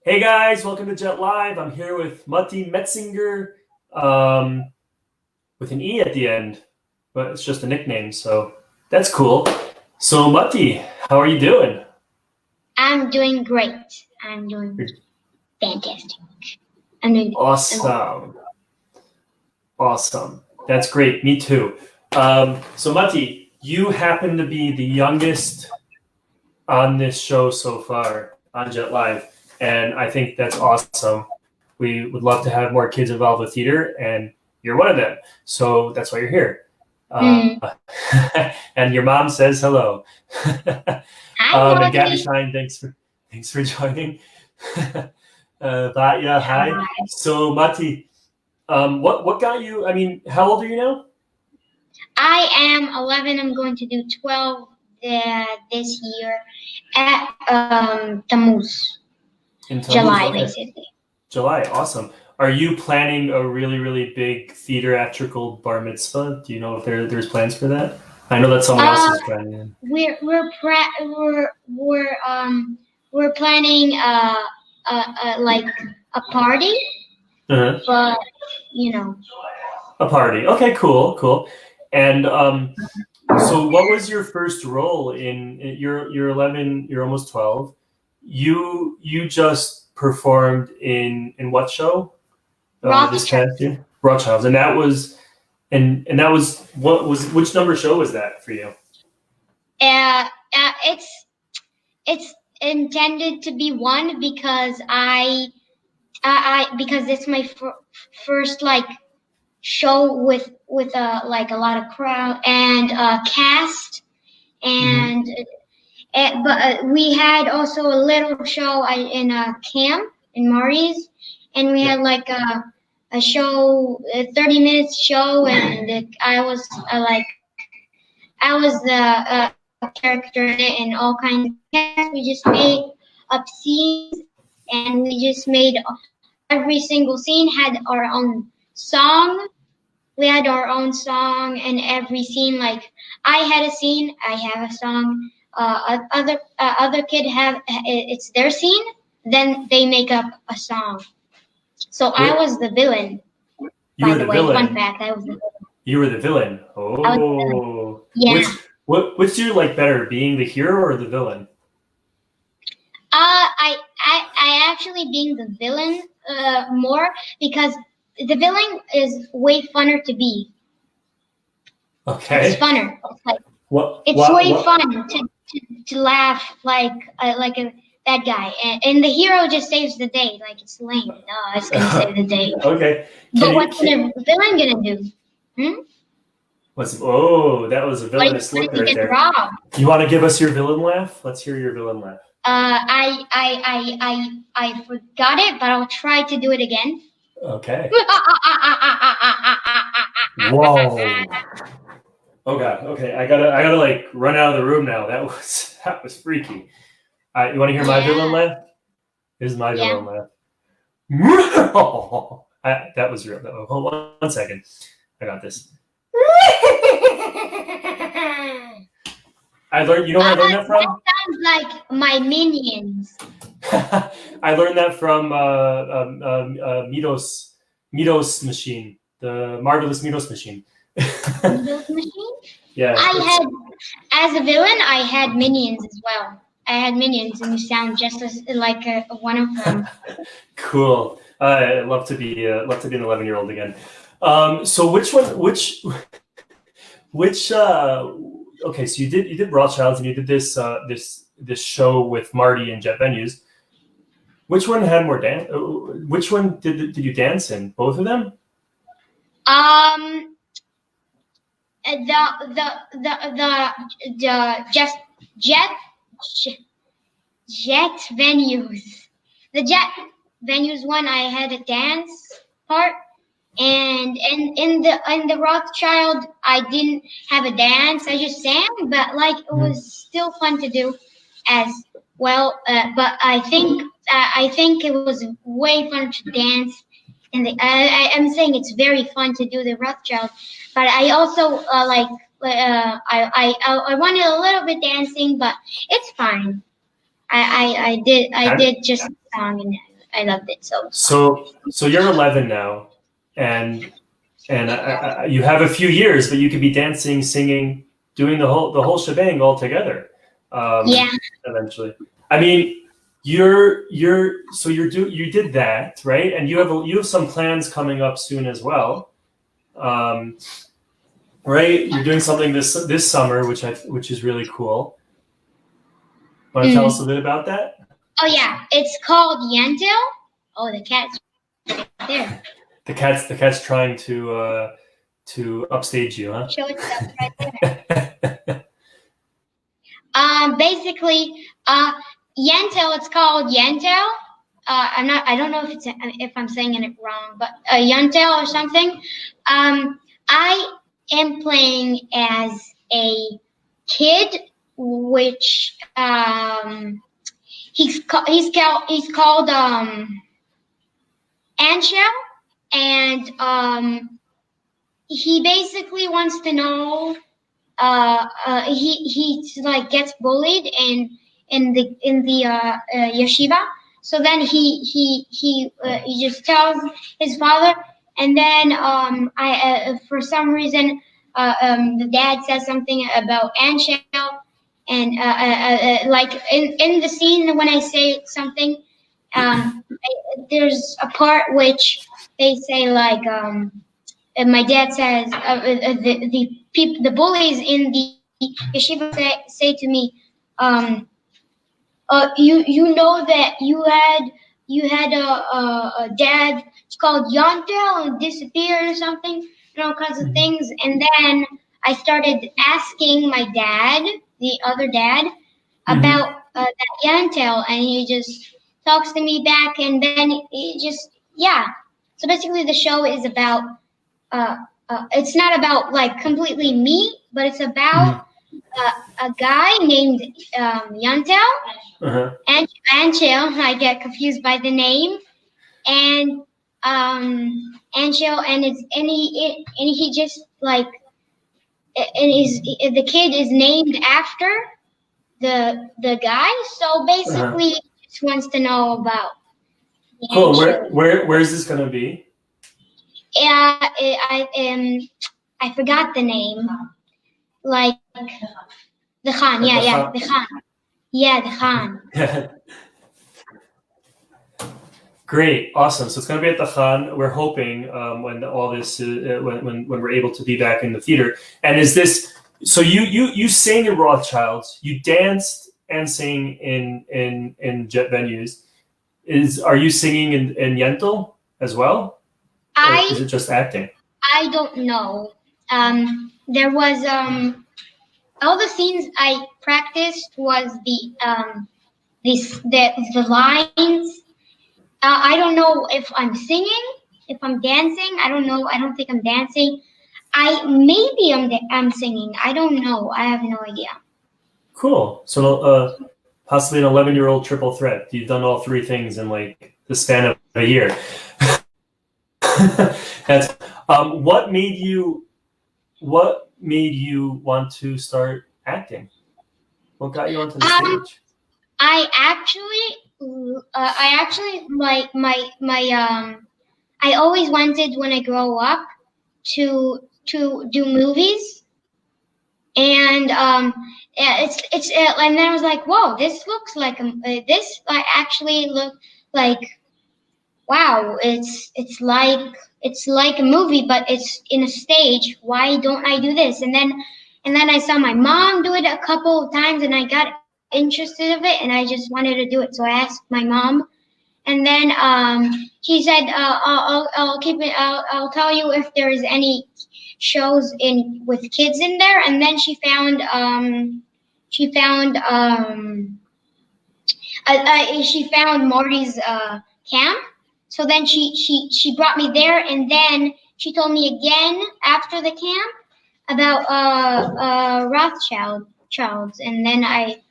Hey guys, welcome to Jet Live. I'm here with Motti Metzinger, um, with an E at the end, but it's just a nickname, so that's cool. So Motti, how are you doing? I'm doing great. I'm doing fantastic. I'm doing. I'm good. Awesome, awesome. That's great. Me too. So Motti, you happen to be the youngest on this show so far on Jet Live, and I think that's awesome. We would love to have more kids involved with theater, and you're one of them. So that's why you're here. Mm. Uh, and your mom says hello. Hi, And Gabby Motti. Shine, thanks for joining. Batya, hi. Hi. So Mati, what got you? I mean, how old are you now? I am 11. I'm going to do 12 this year at Tammuz, In Tammuz, July, okay. basically. July, awesome. Are you planning a really, really big theatrical bar mitzvah? Do you know if there's plans for that? I know that someone else Uh, is planning. we're planning like a party, Uh-huh. but you know. A party. Okay, cool, cool. And so, what was your first role you're 11, you're almost 12. You just performed in what show? This Rothschild. past year? Rothschilds. And that was which number show was that for you? Uh, uh, it's it's intended to be one because I because it's my first like show with like a lot of crowd and cast Mm-hmm. and but we had also a little show in a camp in Marty's, and we Yeah. had like a show, a 30 minutes show, and I was I was the character in it and all kinds of cast. We just made up scenes, and we just made every single scene had our own song. We had our own song, and every scene, like I had a scene, I have a song. Other kid have it's their scene. Then they make up a song. So I What was the villain. you By were the the way, fun villain. fact, I was the villain. You were the villain. I was the villain. Oh, Yeah. which do you like better, being the hero or the villain? I actually being the villain more because the villain is way funner to be. It's Okay. funner. It's like What it's what way what? fun to laugh like a bad guy, and the hero just saves the day. Like it's lame. No, it's gonna save the day. Okay. But what's the villain gonna do? Hmm? Oh, that was a villainous What look if he right gets there. robbed? You want to give us your villain laugh? Let's hear your villain laugh. I forgot it, but I'll try to do it again. Okay. Whoa. Oh god. Okay. I gotta like run out of the room now. That was freaky. You want to hear my villain Yeah, laugh? This is my yeah. villain laugh. That was real. Hold on 1 second. I got this. I learned. You know where I learned that That from? sounds like my minions. I learned that from Mitos machine, the marvelous Mitos machine. Those machines. Yeah, I it's had, as a villain, I had minions as well. I had minions, and you sound just as like one of them. cool. I love to be an 11-year-old again. So which one? Which? Okay, so you did Rothschilds and you did this show with Marty and Jet Venues. Which one had more dance? Which one did you dance in? Both of them? Um, the just jet jet venues. The jet venues one, I had a dance part, and in the Rothschild, I didn't have a dance. I just sang, but like it was still fun to do as well. But I think it was way fun to dance. And I'm saying it's very fun to do the Rothschild, but I also I wanted a little bit dancing, but it's fine. I did How, just a song in it. I loved it. So So you're 11 now, and you have a few years, but you could be dancing, singing, doing the whole shebang all together. yeah. Eventually, I mean, you did that, right? And you have some plans coming up soon as well, right? You're doing something this summer, which is really cool. Want to tell us a bit about that? Oh yeah, it's called Yantel. Oh, the cat's right there. The cat's trying to upstage you, huh? Show itself right there. Basically, Yantel. It's called Yantel. I don't know if I'm saying it wrong, but Yantel or something. I am playing as a kid, which he's called Anshel, and he basically wants to know. He like gets bullied in the yeshiva. So then he just tells his father, and then I for some reason the dad says something about Anshel, and like in the scene when I say something, there's a part which they say like. And my dad says the bullies in the yeshiva say to me, you know that you had a dad called Yontel and disappeared or something, all kinds of things. And then I started asking my dad, the other dad, about that Yontel, and he just talks to me back, and then he just So basically, the show is about. It's not about like completely me, but it's about a guy named Yantel and Anshel. I get confused by the name, and Anshel, and he just like the kid is named after the guy. So basically, he just wants to know about. Cool. Where is this gonna be? Yeah, I forgot the name. Like the Khan, the Khan. Yeah, the Khan. Great, awesome. So it's going to be at the Khan. We're hoping when all this when we're able to be back in the theater. And is this so? You sang in Rothschilds. You danced and sang in jet venues. Are you singing in Yentl as well? Or is it just acting? I don't know. There was all the scenes I practiced was the lines. I don't know if I'm singing, if I'm dancing. I don't know. I don't think I'm dancing. Maybe I'm singing. I don't know. I have no idea. Cool. So possibly an 11-year-old triple threat. You've done all three things in like the span of a year. That's what made you want to start acting? What got you onto the stage? I actually like I always wanted when I grow up to do movies, and it's and then I was like, whoa, this looks like this actually look like wow, it's like a movie, but it's in a stage. Why don't I do this? And then I saw my mom do it a couple of times, and I got interested of it, and I just wanted to do it. So I asked my mom, and then she said, "I'll keep it. I'll tell you if there is any shows with kids in there." And then she found Marty's camp. So then she brought me there, and then she told me again after the camp about Rothschilds, and then I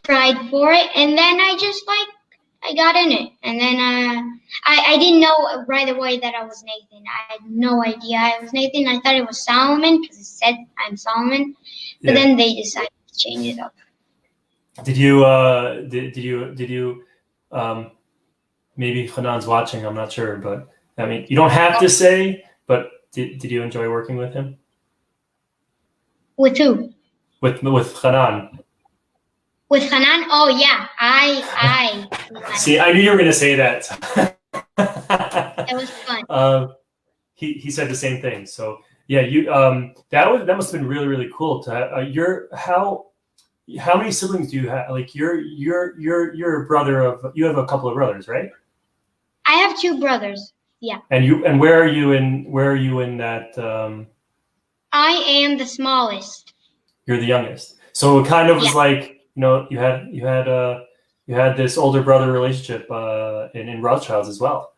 tried for it, and then I got in it, and then I didn't know right away that I was Nathan. I had no idea I was Nathan. I thought it was Solomon because it said I'm Solomon, but then they decided to change it up. Did you did you maybe Hanan's watching, I'm not sure, but I mean, you don't have to say, but did you enjoy working with him? With who? With Hanan. With Hanan? Oh yeah, I See, I knew you were going to say that. it was fun. He said the same thing. So yeah, you that must have been really really cool to have. How many siblings do you have? Like you're a brother of, you have a couple of brothers, right? I have two brothers. Yeah. And where are you in that? I am the smallest. You're the youngest. So it kind of was Yeah. like, you had this older brother relationship in Rothschilds as well.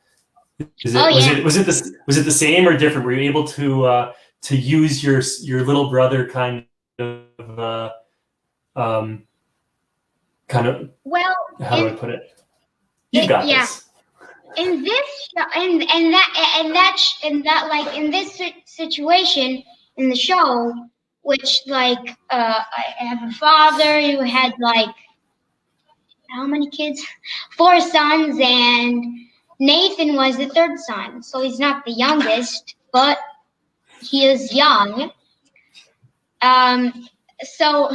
Was it the same or different? Were you able to use your little brother kind of Well, how do I put it? You got this. In this like in this situation in the show, which like I have a father who had like how many kids? 4 sons, and Nathan was the 3rd son. So he's not the youngest, but he is young. So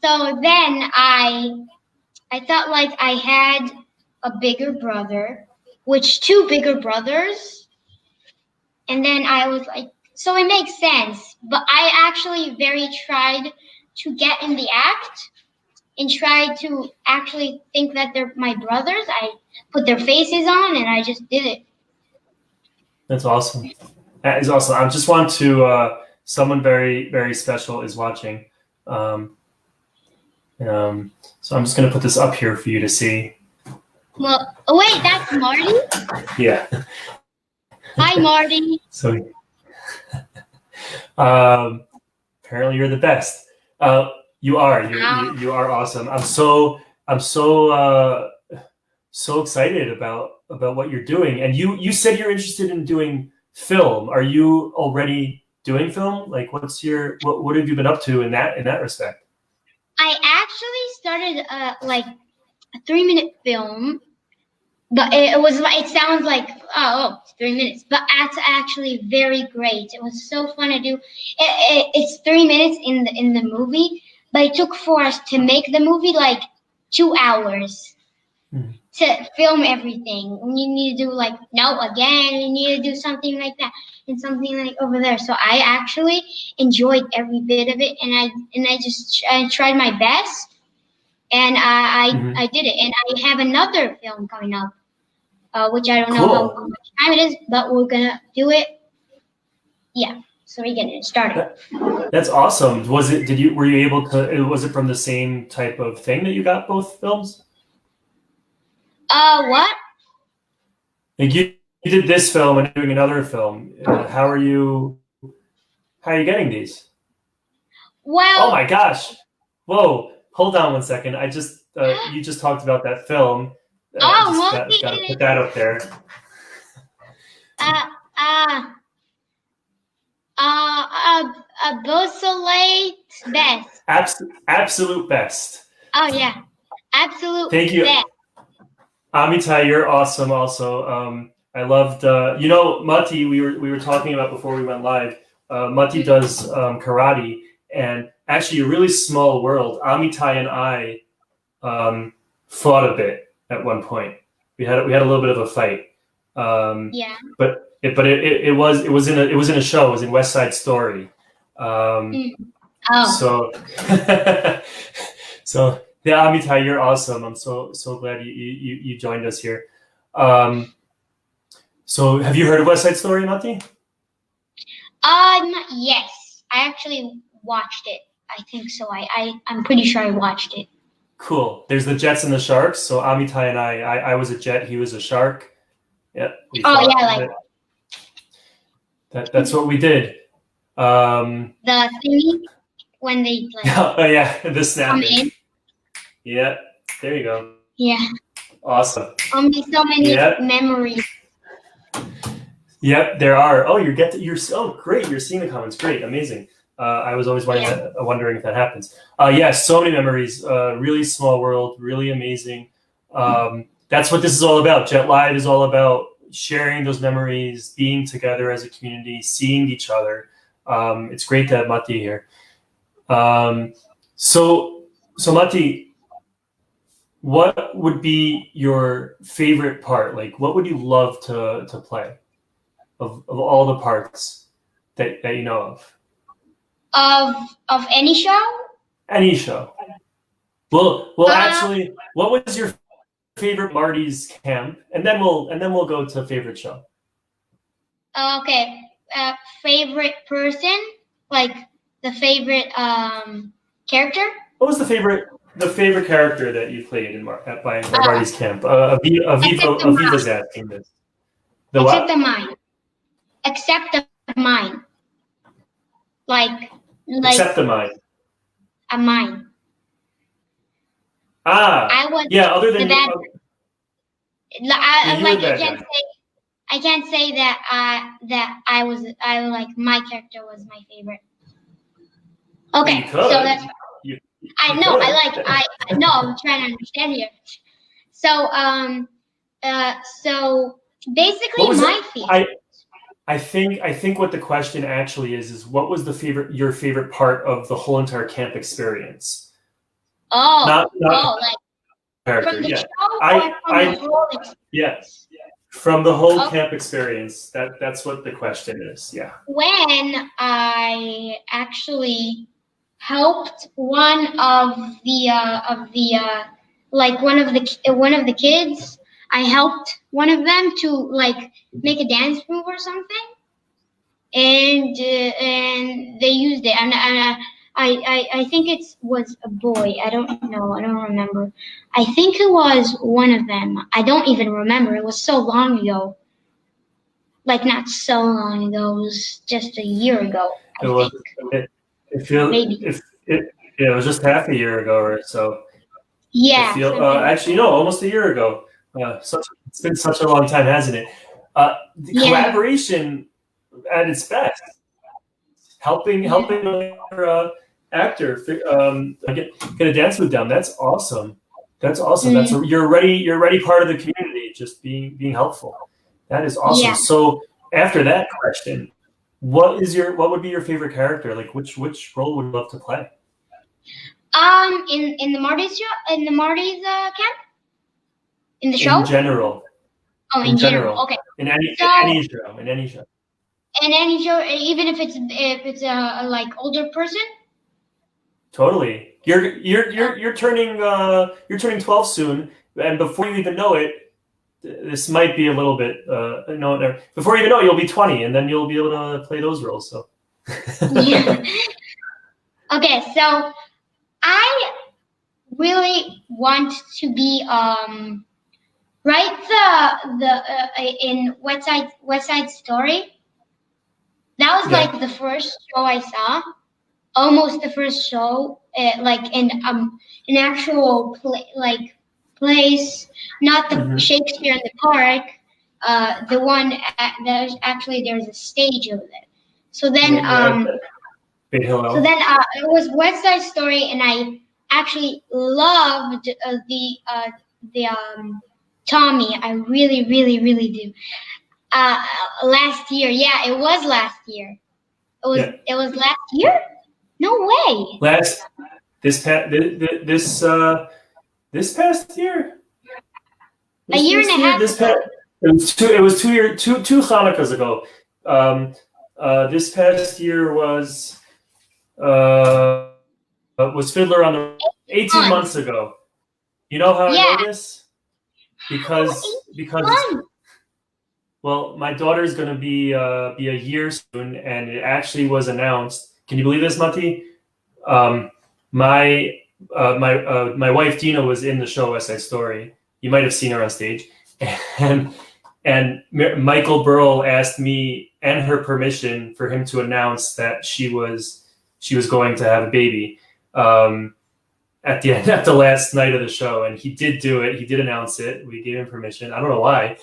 then I thought like I had a bigger brother, which 2 bigger brothers, and then I was like, so it makes sense. But I actually very tried to get in the act and tried to actually think that they're my brothers. I put their faces on and I just did it. That's awesome. That is awesome. I just want to someone very very special is watching. So I'm just going to put this up here for you to see. Well, oh wait, that's Marty? Yeah. Hi, Marty. So apparently you're the best. You are. You are awesome. I'm so excited about what you're doing. And you said you're interested in doing film. Are you already doing film? Like what have you been up to in that respect? I actually started like a 3-minute film, but it sounds like it's 3 minutes, but that's actually very great. It was so fun to do. It's 3 minutes in the movie, but it took for us to make the movie like 2 hours to film everything. And you need to do like you need to do something like that and something like over there. So I actually enjoyed every bit of it, and I tried my best. And I did it. And I have another film coming up, which I don't know how much time it is, but we're going to do it. Yeah. So we're getting it started. That's awesome. Was it from the same type of thing that you got both films? What? Like you did this film and doing another film. How are you getting these? Well. Oh my gosh. Whoa. Hold on one second. I just you just talked about that film. Got to put that up there. Beausoleil best. Absolute best. Oh yeah, absolute. Thank you, best. Amitai. You're awesome. Also, I loved. Motti. We were talking about before we went live. Motti does karate. And actually, a really small world. Amitai and I fought a bit at one point. We had a little bit of a fight. Yeah. But it was in a show. It was in West Side Story. So yeah, Amitai, you're awesome. I'm so glad you joined us here. So have you heard of West Side Story, Motti? Yes, I actually watched it. I think so. I'm pretty sure I watched it. Cool. There's the Jets and the Sharks. So Amitai and I was a Jet. He was a Shark. Yeah. That's what we did. The thingy when they like. Oh yeah, the snapping. Yeah. There you go. Yeah. Awesome. So many memories. Yep, there are. Oh, you're great. You're seeing the comments. Great, amazing. I was always wondering, Yeah. wondering if that happens. Yeah, so many memories. Really small world, really amazing. That's what this is all about. Jet Live is all about sharing those memories, being together as a community, seeing each other. It's great to have Motti here. So Motti, what would be your favorite part? Like, what would you love to play of all the parts that you know of? Of any show? Any show. Well, Uh, actually, what was your favorite Marty's camp? And then we'll go to favorite show. okay. Favorite person? Like the favorite character? What was the favorite character that you played in by Marty's camp? Except the Aviva's mine. asking this. The Except the what? mine. Except the mine. Like Except the mine. a mine. Ah, I was yeah. Other the than bad. yeah, you were the bad guy. I can't say that I like my character was my favorite. Okay, You could. so that's You I you know could. I know I'm trying to understand here. So so basically What was my it? favorite. I think what the question actually is what was your favorite part of the whole entire camp experience? Oh, Not like character. from the Yeah. show I or from I the whole experience? Yes. From the whole Okay. camp experience. That's what the question is. Yeah. When I actually helped one of the like one of the kids. I helped one of them to like make a dance move or something, and they used it. And I think it was a boy. I don't know. I don't remember. I think it was one of them. I don't even remember. It was so long ago. Like not so long ago. It was just a year ago. It I was think it feel maybe. if it yeah, it was just half a year ago or so. I Yeah. feel Something. actually no, almost a year ago. It's been such a long time, hasn't it? The Yeah. collaboration at its best, helping another actor get a dance move down. That's awesome. That's awesome. You're already part of the community. Just being helpful. That is awesome. Yeah. So after that question, what would be your favorite character? Like which role would you love to play? In the Marty's show, in the Marty's camp, in the show. In general. Oh, in general. Okay. In any So, show. in any show, even if it's a like older person. Totally. You're turning 12 soon, and before you even know it, this might be a little bit no. Before you even know it, you'll be 20, and then you'll be able to play those roles. So. Yeah. Okay, so I really want to be in West Side Story. That was like the first show I saw, almost the first show, like in an actual place, not the Shakespeare in the Park, the one there's a stage over there. So then it was West Side Story, and I actually loved the Tommy. I really, really, really do. Last year, yeah, it was last year. It was last year? No way. This past year. A year and a half ago. It was 2 Hanukkahs ago. This past year was Fiddler on the 18 months ago. You know how I know this? Because well, my daughter's going to be a year soon, and it actually was announced. Can you believe this, Motti? My wife Dina was in the show West Side Story. You might have seen her on stage, and Michael Burrell asked me and her permission for him to announce that she was going to have a baby at the last night of the show, and he did do it. He did announce it. We gave him permission. I don't know why.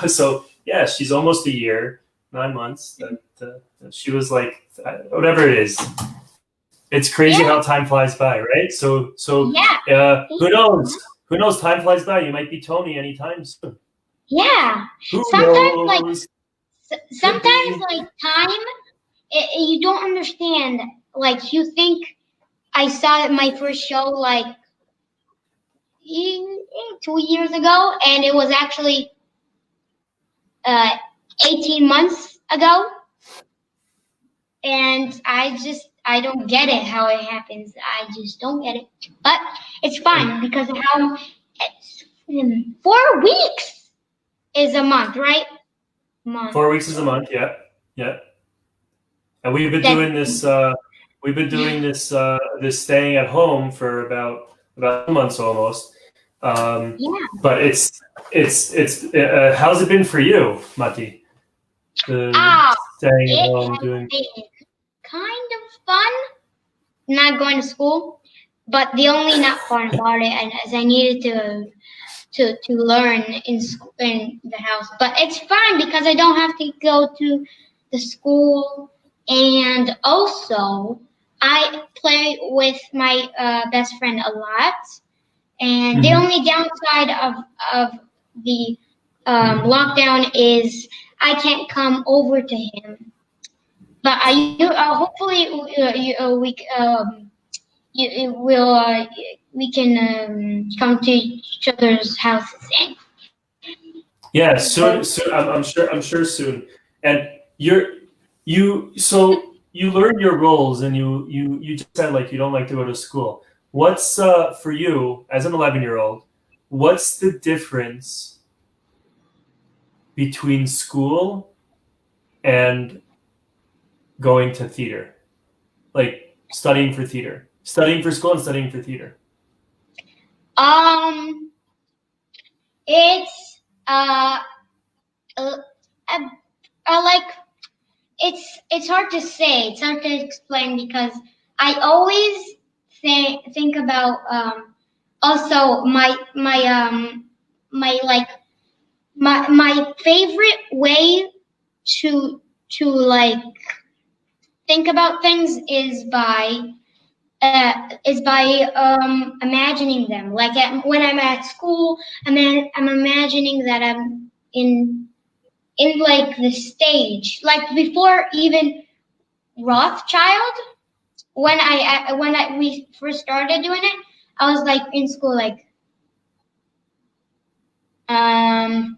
So yeah, she's almost a year. 9 months that she was like, whatever it is. It's crazy how time flies by, right? So who knows? Who knows? Time flies by. You might be Tony anytime soon. Yeah. Who Sometimes, knows? like time, you don't understand. Like you think I saw my first show like 2 years ago, and it was actually 18 months ago, and I don't get it how it happens. I just don't get it. But it's fine because how 4 weeks is a month, right? 4 weeks is a month. Yeah, yeah. And we've been doing this. We've been doing this. This staying at home for about 2 months almost. But it's how's it been for you, Motti? Staying at home doing kind of fun. Not going to school, but the only not fun about it is I needed to learn in school, in the house. But it's fine because I don't have to go to the school, and also I play with my best friend a lot. And the only downside of the lockdown is I can't come over to him. But hopefully we can come to each other's houses. yeah, soon. I'm sure soon. And so you learn your roles, and you just said like you don't like to go to school. What's for you as an 11-year-old? What's the difference between school and going to theater? Like studying for theater, studying for school, and studying for theater. It's like it's hard to say. It's hard to explain because I always think about also my favorite way to like think about things is by imagining them. Like when I'm at school, I'm imagining that I'm in like the stage, like before even Rothschild. When we first started doing it, I was like in school, like and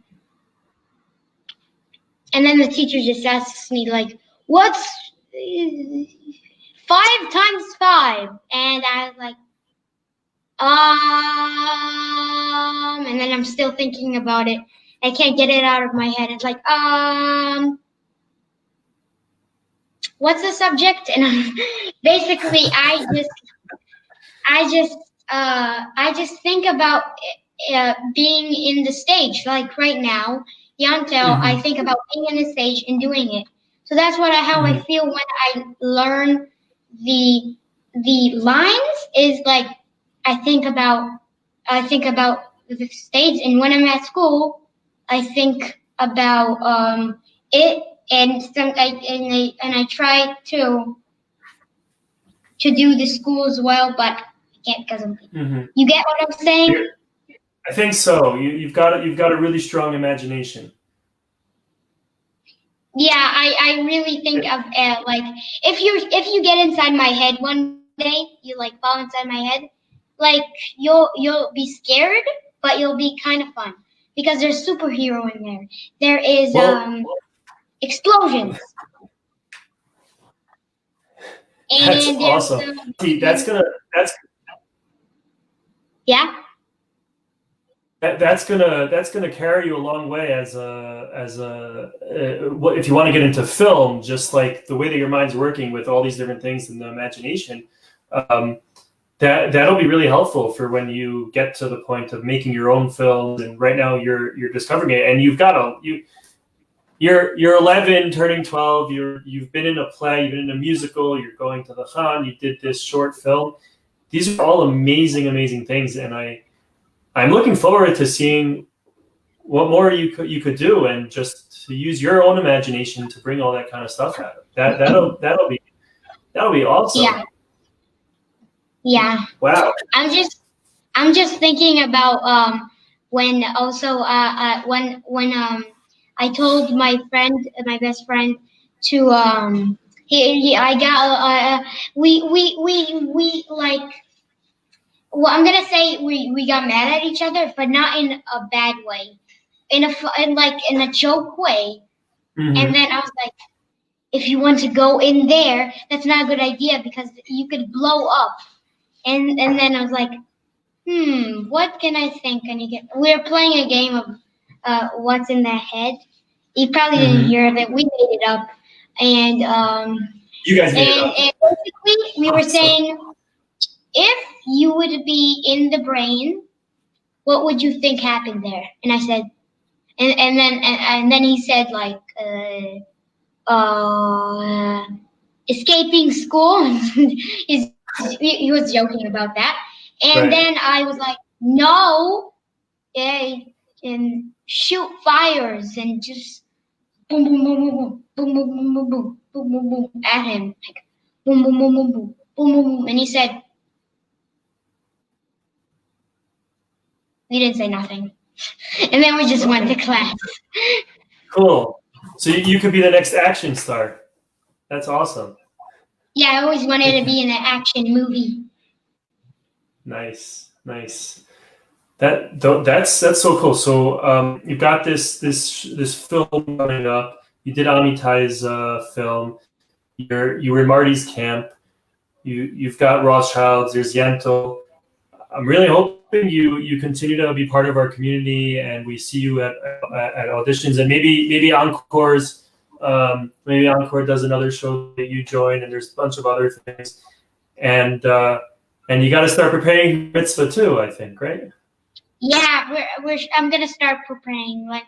then the teacher just asks me like, "What's 5 times 5?" And I was like, and then I'm still thinking about it. I can't get it out of my head. It's like, what's the subject? And basically, I just think about being in the stage. Like right now, Yantel, I think about being in the stage and doing it. So that's how I feel when I learn the lines. Is like I think about the stage, and when I'm at school, I think about it, and I try to do the school as well, but I can't because of you get what I'm saying? I think so. You've got a really strong imagination. Yeah, I really think of like if you get inside my head one day, you like fall inside my head, like you'll be scared, but you'll be kind of fun because there's superhero in there. There is explosions. That's awesome. That's gonna carry you a long way as if you want to get into film, just like the way that your mind's working with all these different things in the imagination. That'll be really helpful for when you get to the point of making your own films. And right now you're discovering it, and you're 11, turning 12. You've been in a play, you've been in a musical, you're going to the Khan, you did this short film. These are all amazing things, and I'm looking forward to seeing what more you could do, and just to use your own imagination to bring all that kind of stuff out. That'll be awesome. Yeah. Yeah. Wow. I'm just thinking about when also when I told my best friend to he I got we like, well, I'm gonna say we got mad at each other, but not in a bad way, in a joke way. Mm-hmm. And then I was like, if you want to go in there, that's not a good idea because you could blow up. And then I was like, what can I think? We're playing a game of what's in their head. You probably didn't hear that we made it up, and you guys made it up. And basically we were saying, if you would be in the brain, what would you think happened there? And I said, and then he said like, escaping school. He was joking about that. And Right. then I was like, no, and shoot fires and just boom, boom, boom, boom, boom, boom, boom, boom, boom, boom, boom, boom, boom, at him. Like, boom, boom, boom, boom, boom, boom, boom, boom. And he said, we didn't say nothing. And then we just went to class. Cool. So you could be the next action star. That's awesome. Yeah, I always wanted to be in an action movie. Nice. That's so cool. So you've got this film coming up. You did Amitai's film. You were in Marty's camp. You've got Rothschilds. There's Yentl. I'm really hoping you continue to be part of our community, and we see you at auditions, and maybe Encores. Maybe Encore does another show that you join, and there's a bunch of other things. And you got to start preparing mitzvah too, I think, right? Yeah, I'm gonna start preparing. I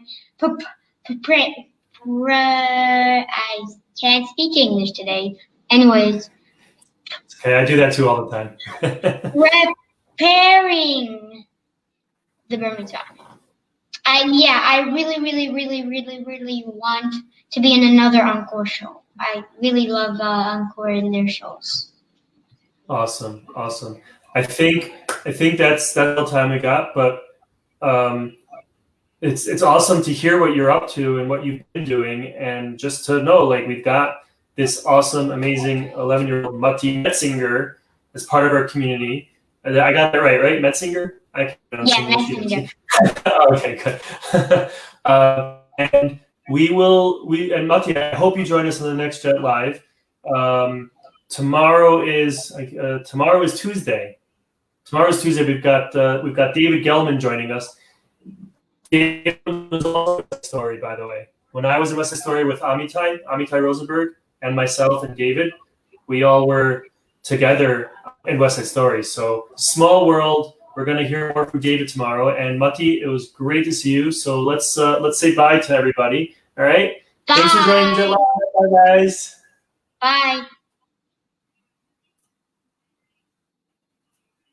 can't speak English today. Anyways. Okay, I do that too all the time. Preparing the bar mitzvah. I really want to be in another Encore show. I really love Encore and their shows. Awesome. I think that's all the time we got, but it's awesome to hear what you're up to and what you've been doing, and just to know, like, we've got this awesome, amazing 11-year-old Motti Metzinger as part of our community. I got that right? Metzinger? Yeah, Metzinger. Okay, good. And and Motti, I hope you join us on the next Jet Live. Tomorrow is Tuesday. Tomorrow's Tuesday. We've got David Gelman joining us. David was also in West Side Story, by the way. When I was in West Side Story with Amitai Rosenberg, and myself and David, we all were together in West Side Story. So small world. We're going to hear more from David tomorrow. And Motti, it was great to see you. So let's say bye to everybody. All right. Bye. Thanks for joining. Bye, guys. Bye.